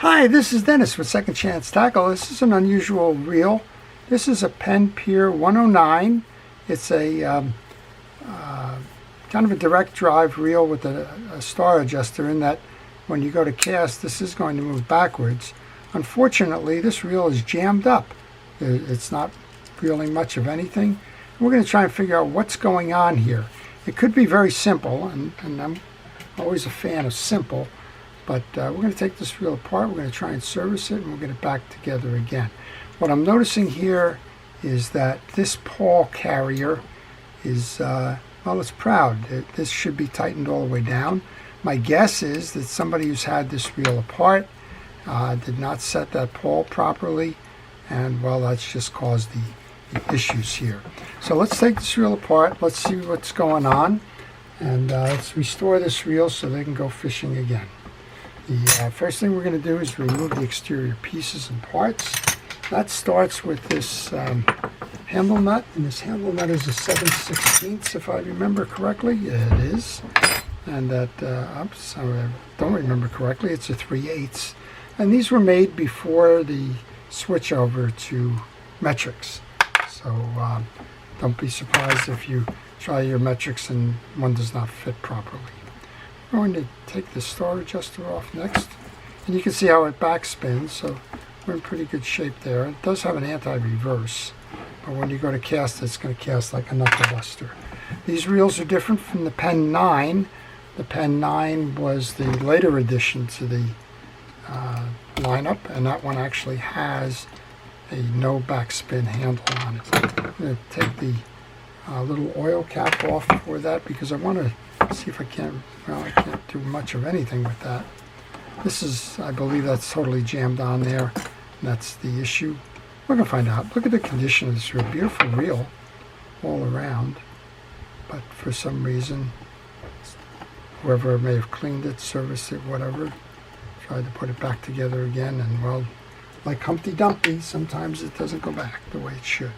Hi, this is Dennis with Second Chance Tackle. This is an unusual reel. This is a Penn Pier 109. It's a kind of a direct drive reel with a star adjuster, in that when you go to cast, this is going to move backwards. Unfortunately, this reel is jammed up. It's not reeling much of anything. We're going to try and figure out what's going on here. It could be very simple, and I'm always a fan of simple. But we're going to take this reel apart, we're going to try and service it, and we'll get it back together again. What I'm noticing here is that this pawl carrier is, well, it's proud. This should be tightened all the way down. My guess is that somebody who's had this reel apart did not set that pawl properly, and, well, that's just caused the issues here. So let's take this reel apart, let's see what's going on, and let's restore this reel so they can go fishing again. The first thing we're going to do is remove the exterior pieces and parts. That starts with this handle nut, and this handle nut is a 7/16, if I remember correctly. Yeah, it is. And that, oops, sorry, I don't remember correctly, it's a 3/8. And these were made before the switch over to metrics. So don't be surprised if you try your metrics and one does not fit properly. I'm going to take the star adjuster off next, and you can see how it backspins, so we're in pretty good shape there. It does have an anti-reverse, but when you go to cast, it's going to cast like a knuckle buster. These reels are different from the Penn 9. The Penn 9 was the later addition to the lineup, and that one actually has a no backspin handle on it. I'm going to take the little oil cap off for that, because I want to see if I can't, well, I can't do much of anything with that. This is, I believe that's totally jammed on there, and that's the issue. We're going to find out. Look at the condition of this reel. Beautiful reel all around, but for some reason, whoever may have cleaned it, serviced it, whatever, tried to put it back together again, and, well, like Humpty Dumpty, sometimes it doesn't go back the way it should.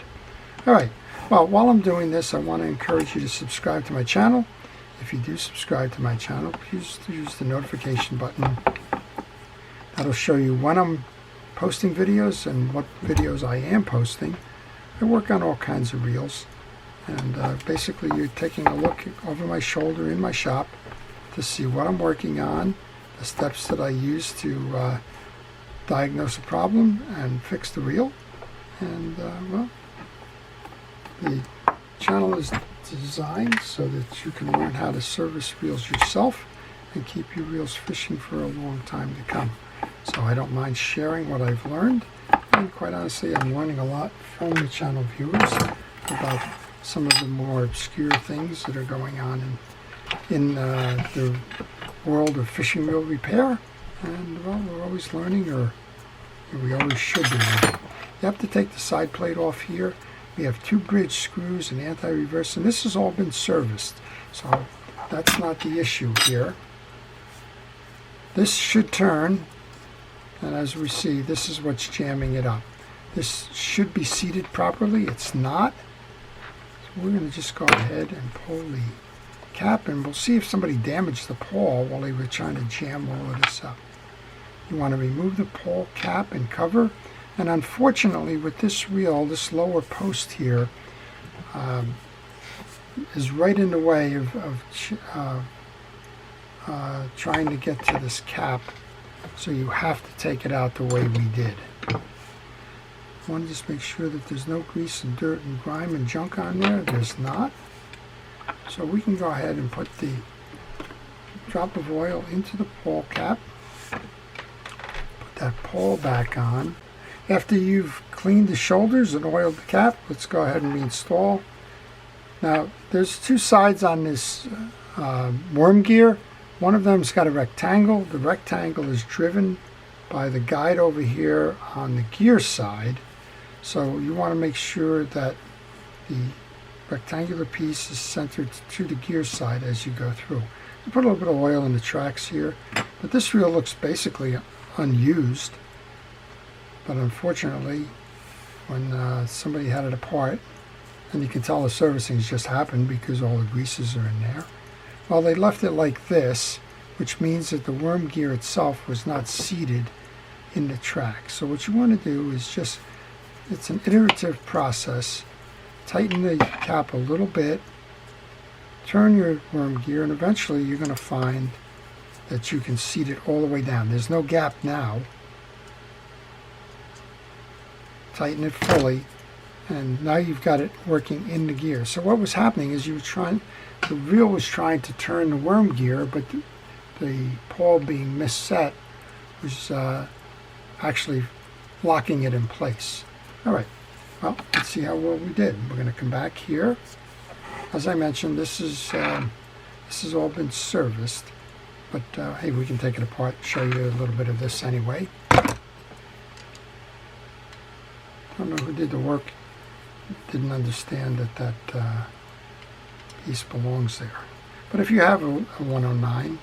All right, well, while I'm doing this, I want to encourage you to subscribe to my channel. If you do subscribe to my channel, please use the notification button. That'll show you when I'm posting videos and what videos I am posting. I work on all kinds of reels, and basically you're taking a look over my shoulder in my shop to see what I'm working on, the steps that I use to diagnose a problem and fix the reel. And well, the channel is designed so that you can learn how to service reels yourself and keep your reels fishing for a long time to come. So I don't mind sharing what I've learned, and quite honestly, I'm learning a lot from the channel viewers about some of the more obscure things that are going on in the world of fishing reel repair. And, well, we're always learning, or we always should be learning. You have to take the side plate off here. We have 2 bridge screws and anti-reverse, and this has all been serviced, so that's not the issue here. This should turn, and as we see, this is what's jamming it up. This should be seated properly. It's not. So we're going to just go ahead and pull the cap, and we'll see if somebody damaged the pawl while they were trying to jam all of this up. You want to remove the pawl cap and cover. And unfortunately, with this reel, this lower post here is right in the way of trying to get to this cap. So you have to take it out the way we did. I want to just make sure that there's no grease and dirt and grime and junk on there. There's not. So we can go ahead and put the drop of oil into the pawl cap. Put that pawl back on. After you've cleaned the shoulders and oiled the cap, let's go ahead and reinstall. Now, there's 2 sides on this worm gear. One of them's got a rectangle. The rectangle is driven by the guide over here on the gear side. So you want to make sure that the rectangular piece is centered to the gear side as you go through. You put a little bit of oil in the tracks here, but this reel looks basically unused. But unfortunately, when somebody had it apart, and you can tell the servicing's just happened because all the greases are in there, well, they left it like this, which means that the worm gear itself was not seated in the track. So what you want to do is just, it's an iterative process. Tighten the cap a little bit, turn your worm gear, and eventually you're going to find that you can seat it all the way down. There's no gap now. Tighten it fully, and now you've got it working in the gear. So what was happening is the reel was trying to turn the worm gear, but the pawl being misset was actually locking it in place. All right, well, let's see how well we did. We're going to come back here. As I mentioned, this has all been serviced, but hey, we can take it apart, show you a little bit of this anyway. I don't know who did the work, didn't understand that piece belongs there. But if you have a 109,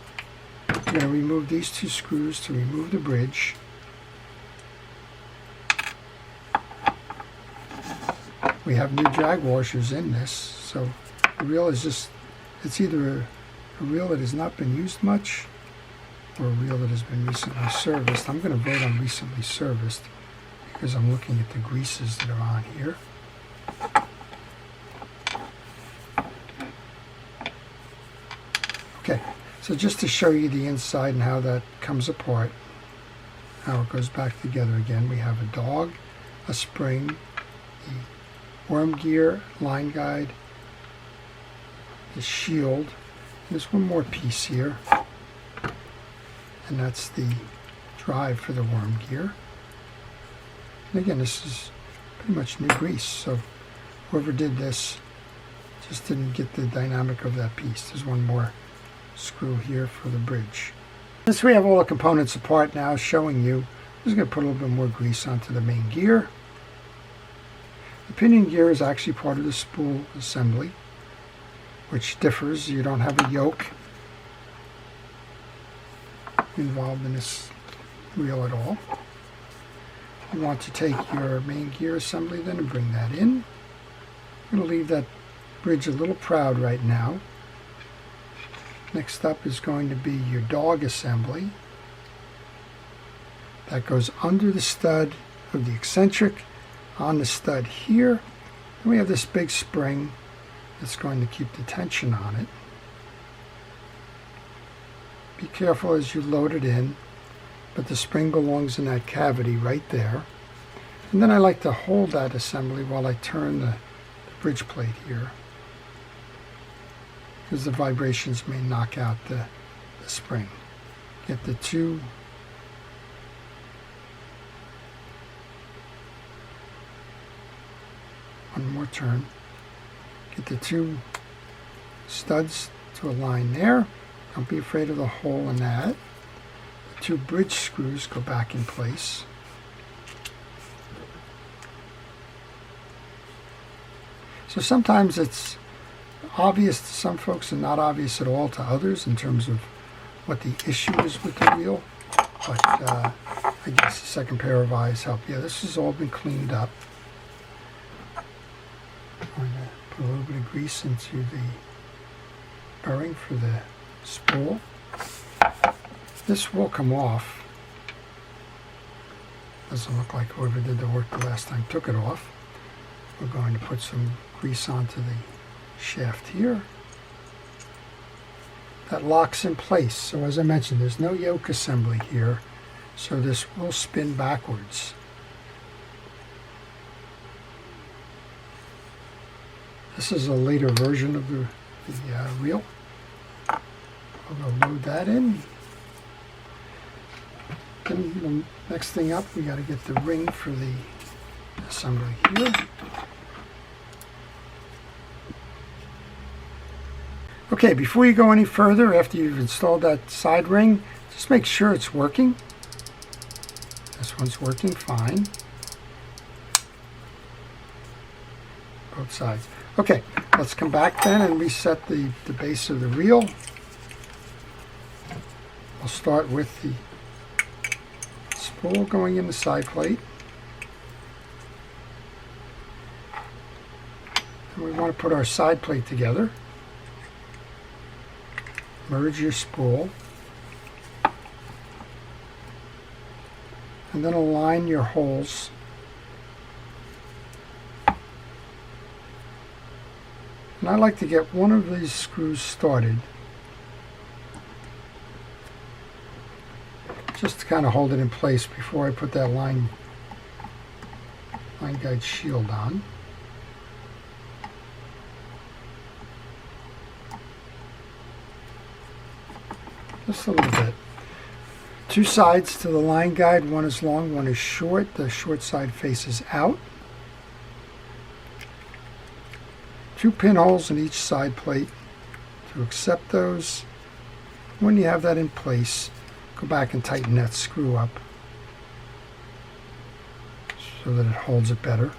you're going to remove these two screws to remove the bridge. We have new drag washers in this, so the reel is just, it's either a reel that has not been used much or a reel that has been recently serviced. I'm going to vote on recently serviced because I'm looking at the greases that are on here. Okay, so just to show you the inside and how that comes apart, how it goes back together again, we have a dog, a spring, the worm gear, line guide, the shield. There's one more piece here, and that's the drive for the worm gear. And again, this is pretty much new grease, so whoever did this just didn't get the dynamic of that piece. There's one more screw here for the bridge. Since we have all the components apart now showing you, I'm just going to put a little bit more grease onto the main gear. The pinion gear is actually part of the spool assembly, which differs. You don't have a yoke involved in this reel at all. You want to take your main gear assembly then and bring that in. I'm going to leave that bridge a little proud right now. Next up is going to be your dog assembly. That goes under the stud of the eccentric, on the stud here. And we have this big spring that's going to keep the tension on it. Be careful as you load it in, but the spring belongs in that cavity right there. And then I like to hold that assembly while I turn the bridge plate here, because the vibrations may knock out the spring. Get the two one more turn. Get the two studs to align there. Don't be afraid of the hole in that. The two bridge screws go back in place. So sometimes it's obvious to some folks and not obvious at all to others in terms of what the issue is with the wheel. But I guess the second pair of eyes help. Yeah, this has all been cleaned up. I'm going to put a little bit of grease into the bearing for the spool. This will come off. Doesn't look like whoever did the work the last time took it off. We're going to put some grease onto the shaft here. That locks in place. So as I mentioned, there's no yoke assembly here, so this will spin backwards. This is a later version of the reel. I'll go load that in. Then the next thing up, we got to get the ring for the assembly here. Okay, before you go any further, after you've installed that side ring, just make sure it's working. This one's working fine. Both sides. Okay, let's come back then and reset the base of the reel. I'll start with the spool going in the side plate. And we want to put our side plate together. Merge your spool. and then align your holes. And I like to get one of these screws started, just to kind of hold it in place before I put that line guide shield on. Just a little bit. Two sides to the line guide, one is long, one is short. The short side faces out. 2 pinholes in each side plate to accept those. When you have that in place, go back and tighten that screw up so that it holds it better.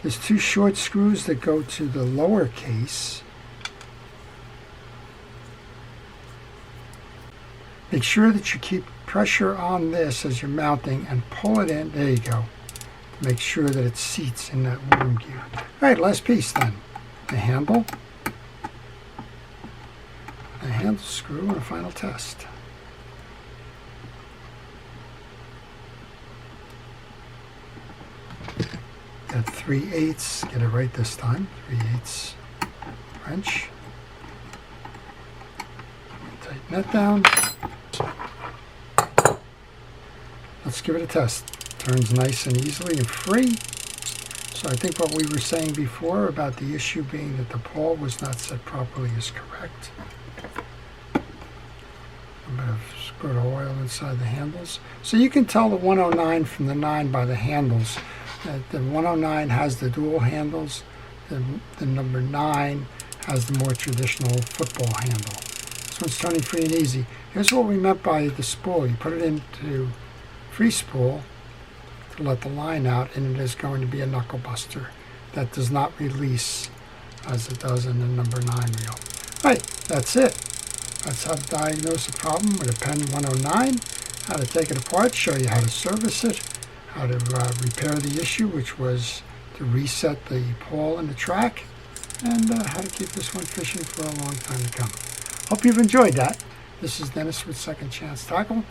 There's 2 short screws that go to the lower case. Make sure that you keep pressure on this as you're mounting and pull it in. There you go. Make sure that it seats in that worm gear. All right, last piece then. The handle screw, and a final test. Got 3/8, get it right this time. 3/8 wrench. Tighten that down. Let's give it a test. Turns nice and easily and free. So I think what we were saying before about the issue being that the pawl was not set properly is correct. A bit of squirt of oil inside the handles. So you can tell the 109 from the 9 by the handles. The 109 has the dual handles. The number 9 has the more traditional football handle. This one's turning free and easy. Here's what we meant by the spool. You put it into free spool to let the line out, and it is going to be a knuckle buster that does not release as it does in the number 9 reel. Right, that's it. That's how to diagnose a problem with a Penn 109, how to take it apart, show you how to service it, how to repair the issue, which was to reset the pawl in the track, and how to keep this one fishing for a long time to come. Hope you've enjoyed that. This is Dennis with Second Chance Tackle.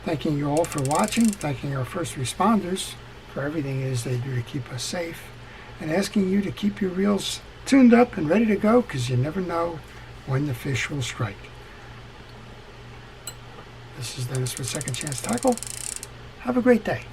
Thanking you all for watching, thanking our first responders for everything it is they do to keep us safe, and asking you to keep your reels tuned up and ready to go, because you never know when the fish will strike. This is Dennis with Second Chance Tackle. Have a great day.